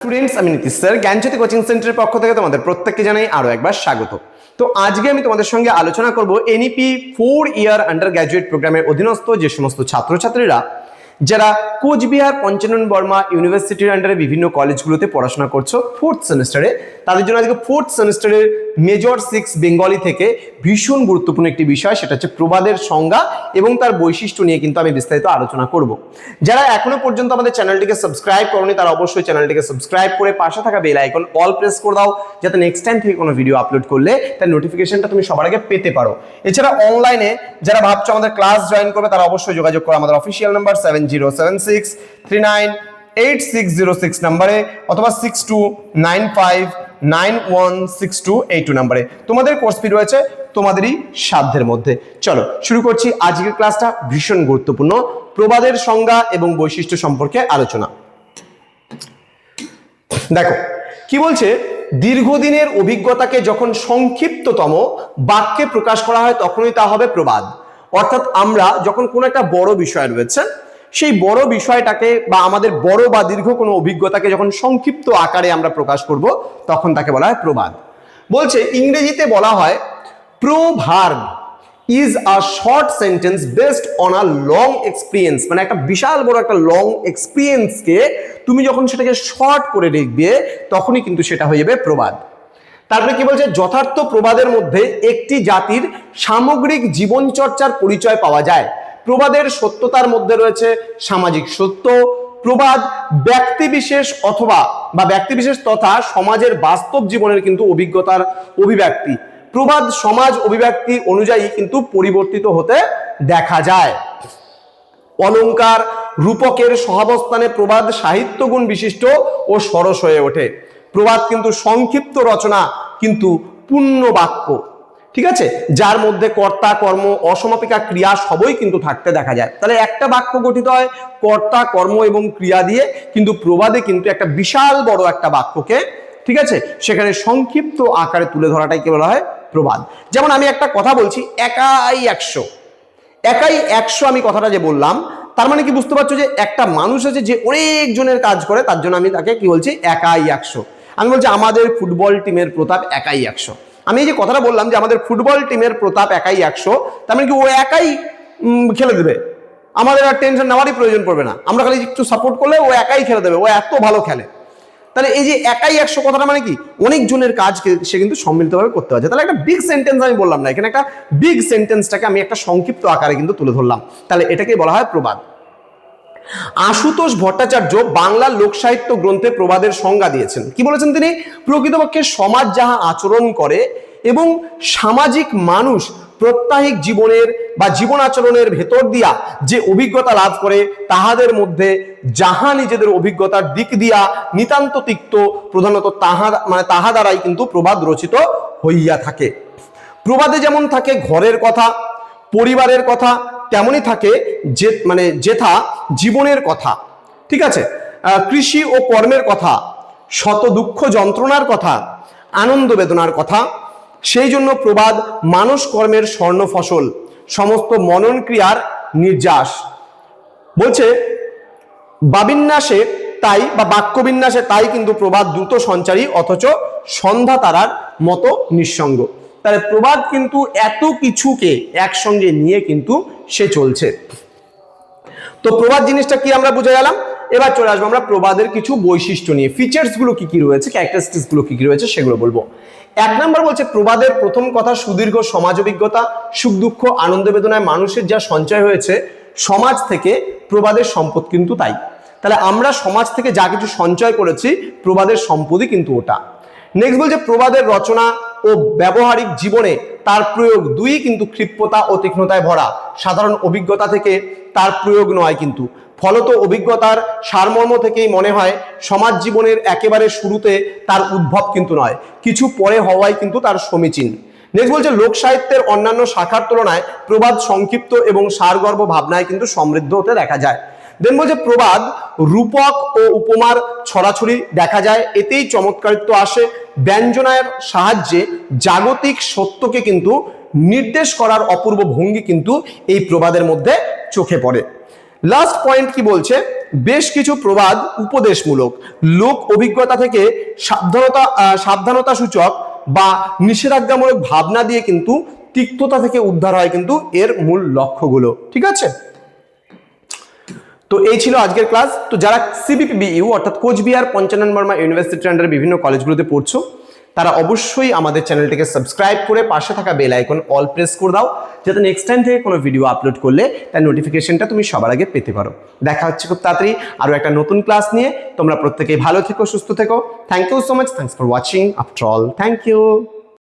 Students, আমি Nitish sir জ্ঞানজ্যোতি coaching সেন্টারের পক্ষ থেকে তোমাদের প্রত্যেককে জানাই আরো একবার স্বাগত। তো আজকে আমি তোমাদের সঙ্গে আলোচনা করব এনইপি 4 ইয়ার আন্ডার গ্র্যাজুয়েট প্রোগ্রামের অধীনস্থ যে সমস্ত ছাত্রছাত্রীরা যারা কোচবিহার পঞ্চানন বর্মা ইউনিভার্সিটির আন্ডারে বিভিন্ন কলেজগুলোতে পড়াশোনা করছো ফোর্থ সেমিস্টারে, তাদের জন্য আজকে ফোর্থ সেমিস্টারের মেজর 6 বেঙ্গলি থেকে ভীষণ গুরুত্বপূর্ণ একটি বিষয়, সেটা হচ্ছে প্রবাদের সংজ্ঞা এবং তার বৈশিষ্ট্য নিয়ে কিন্তু আমি বিস্তারিত আলোচনা করব। যারা এখনো পর্যন্ত আমাদের চ্যানেলটিকে সাবস্ক্রাইব করোনি তারা অবশ্যই চ্যানেলটিকে সাবস্ক্রাইব করে পাশে থাকা বেল আইকন অল প্রেস করে দাও, যাতে নেক্সট টাইম থেকে কোনো ভিডিও আপলোড করলে তার নোটিফিকেশনটা তুমি সবার আগে পেতে পারো। এছাড়া অনলাইনে যারা ভাবছো আমাদের ক্লাস জয়েন করবে তারা অবশ্যই যোগাযোগ করো আমাদের অফিসিয়াল নাম্বার 7076398606 নাম্বারে অথবা 6295916282 নাম্বারে। তোমাদের কোর্স ফি রয়েছে তোমাদেরই সাধ্যের মধ্যে। চলো শুরু করছি আজকের ক্লাসটা, ভীষণ গুরুত্বপূর্ণ প্রবাদের সংজ্ঞা এবং বৈশিষ্ট্য সম্পর্কে আলোচনা। দেখো কি বলছে, দীর্ঘদিনের অভিজ্ঞতাকে যখন সংক্ষিপ্ততম বাক্যে প্রকাশ করা হয় তখনই তা হবে প্রবাদ। অর্থাৎ আমরা যখন কোনো একটা বড় বিষয় রয়েছে সেই বড় বিষয়টাকে বা আমাদের বড় বা দীর্ঘ কোনো অভিজ্ঞতাকে যখন সংক্ষিপ্ত আকারে আমরা প্রকাশ করব তখন তাকে বলা হয় প্রবাদ। বলছে ইংরেজিতে বলা হয় proverb is a short sentence based on a long experience, মানে একটা বিশাল বড় একটা লং এক্সপিরিয়েন্সকে তুমি যখন সেটাকে শর্ট করে লিখবে তখনই কিন্তু সেটা হয়ে যাবে প্রবাদ। তারপরে কি বলছে, যথার্থ প্রবাদের মধ্যে একটি জাতির সামগ্রিক জীবনচর্চার পরিচয় পাওয়া যায়। প্রবাদের সত্যতার মধ্যে রয়েছে সামাজিক সত্য। প্রবাদ ব্যক্তিবিশেষ অথবা বা ব্যক্তিবিশেষ তথা সমাজের বাস্তব জীবনের কিন্তু অভিজ্ঞতার অভিব্যক্তি। প্রবাদ সমাজ অভিব্যক্তি অনুযায়ী কিন্তু পরিবর্তিত হতে দেখা যায়। অলংকার রূপকের সহাবস্থানে প্রবাদ সাহিত্যগুণ বিশিষ্ট ও সরস হয়ে ওঠে। প্রবাদ কিন্তু সংক্ষিপ্ত রচনা কিন্তু পূর্ণ বাক্য, ঠিক আছে, যার মধ্যে কর্তা কর্ম অসমাপিকা ক্রিয়া সবই কিন্তু থাকতে দেখা যায়। তাহলে একটা বাক্য গঠিত হয় কর্তা কর্ম এবং ক্রিয়া দিয়ে, কিন্তু প্রবাদে কিন্তু একটা বিশাল বড় একটা বাক্যকে, ঠিক আছে, সেখানে সংক্ষিপ্ত আকারে তুলে ধরাটাই কি বলা হয় প্রবাদ। যেমন আমি একটা কথা বলছি একাই 100, একাই 100 আমি কথাটা যে বললাম তার মানে কি বুঝতে পারছো যে একটা মানুষ আছে যে অনেক জনের কাজ করে, তার জন্য আমি তাকে কি বলছি একাই 100। আমি বলছি আমাদের ফুটবল টিমের প্রতাপ একাই 100। আমি এই যে কথাটা বললাম যে আমাদের ফুটবল টিমের প্রতাপ একাই 100, তার মানে কি ও একাই খেলে দেবে, আমাদের আর টেনশন নেওয়ারই প্রয়োজন পড়বে না, আমরা খালি একটু সাপোর্ট করলে ও একাই খেলে দেবে, ও এত ভালো খেলে। তাহলে এই যে একাই 100 কথাটা মানে কি অনেক জনের কাজ সে কিন্তু সম্মিলিতভাবে করতে পারছে। তাহলে একটা বিগ সেন্টেন্স আমি বললাম না, এখানে একটা বিগ সেন্টেন্সটাকে আমি একটা সংক্ষিপ্ত আকারে কিন্তু তুলে ধরলাম, তাহলে এটাকে বলা হয় প্রবাদ। আশুতোষ ভট্টাচার্য বাংলা লোকসাহিত্য গ্রন্থে প্রবাদের সংজ্ঞা দিয়েছেন। কি বলেছেন তিনি? প্রকৃতপক্ষে সমাজ যাহা আচরণ করে এবং সামাজিক মানুষ প্রত্যাহিক জীবনের বা জীবন আচরণের ভেতর দিয়া যে অভিজ্ঞতা লাভ করে তাহাদের মধ্যে যাহা নিজেদের অভিজ্ঞতার দিক দিয়া নিতান্ত তিক্ত প্রধানত তাহা দ্বারাই কিন্তু প্রবাদ রচিত হইয়া থাকে। প্রবাদে যেমন থাকে ঘরের কথা পরিবারের কথা, তেমনই থাকে যে যেথা জীবনের কথা, ঠিক আছে, কৃষি ও কর্মের কথা, শত দুঃখ যন্ত্রণার কথা, আনন্দ বেদনার কথা। সেই জন্য প্রবাদ মানস কর্মের স্বর্ণ ফসল, সমস্ত মনন ক্রিয়ার নির্যাস। বলছে বাবিন্যাসে তাই বা বাক্যবিন্যাসে তাই কিন্তু প্রবাদ দ্রুত সঞ্চারী অথচ সন্ধ্যা তারার মতো নিঃসঙ্গ। তাহলে প্রবাদ কিন্তু এত কিছুকে একসঙ্গে নিয়ে কিন্তু সে চলছে। তো প্রবাদ জিনিসটা কি আমরা বুঝে গেলাম। এবার চলে আসবো আমরা প্রবাদের কিছু বৈশিষ্ট্য নিয়ে, ফিচার্স গুলো কি কি রয়েছে, ক্যারেক্টারিস্টিক্স গুলো কি কি রয়েছে সেগুলো বলবো। 1 নম্বর বলছে প্রবাদের প্রথম কথা সুদীর্ঘ সমাজ অভিজ্ঞতা, সুখ দুঃখ আনন্দ বেদনায় মানুষের যা সঞ্চয় হয়েছে সমাজ থেকে প্রবাদের সম্পদ কিন্তু তাই। তাহলে আমরা সমাজ থেকে যা কিছু সঞ্চয় করেছি প্রবাদের সম্পদই কিন্তু ওটা। নেক্সট বলছে প্রবাদের রচনা ও ব্যবহারিক জীবনে তার প্রয়োগ দুই কিন্তু ক্ষিপ্রতা ও তীক্ষ্ণতায় ভরা। সাধারণ অভিজ্ঞতা থেকে তার প্রয়োগ নয়, কিন্তু ফলত অভিজ্ঞতার সারমর্ম থেকেই মনে হয় সমাজ জীবনের একেবারে শুরুতে তার উদ্ভব কিন্তু নয়, কিছু পরে হওয়াই কিন্তু তার সমীচীন। নেক্সট বলছে লোক সাহিত্যের অন্যান্য শাখার তুলনায় প্রবাদ সংক্ষিপ্ত এবং সারগর্ভ ভাবনায় কিন্তু সমৃদ্ধ হতে দেখা যায়। দেন বলছে প্রবাদ রূপক ও উপমার ছড়াছড়ি দেখা যায়, এতেই চমৎকারিত্ব আসে। ব্যঞ্জনার সাহায্যে জাগতিক সত্যকে কিন্তু নির্দেশ করার অপূর্ব ভঙ্গি কিন্তু এই প্রবাদের মধ্যে চোখে পড়ে। লাস্ট পয়েন্ট কি বলছে, বেশ কিছু প্রবাদ উপদেশমূলক, লোক অভিজ্ঞতা থেকে সাবধানতা সূচক বা নিষেধাজ্ঞামূলক ভাবনা দিয়ে কিন্তু তিক্ততা থেকে উদ্ধার হয় কিন্তু এর মূল লক্ষ্যগুলো। ঠিক আছে, তো এই ছিল আজকের ক্লাস। তো যারা সিবিপিবিইউ অর্থাৎ কোচবিহার পঞ্চানন বর্মা ইউনিভার্সিটির আন্ডারে বিভিন্ন কলেজগুলোতে পড়ছো, তারা অবশ্যই আমাদের চ্যানেলটিকে সাবস্ক্রাইব করে পাশে থাকা বেল আইকন অল প্রেস করে দাও, যাতে নেক্সট টাইম থেকে কোনো ভিডিও আপলোড করলে তার নোটিফিকেশনটা তুমি সবার আগে পেতে পারো। দেখা হচ্ছে খুব তাড়াতাড়ি আরও একটা নতুন ক্লাস নিয়ে। তোমরা প্রত্যেকেই ভালো থেকো, সুস্থ থেকো। Thank you so much, thanks for watching after all, thank you.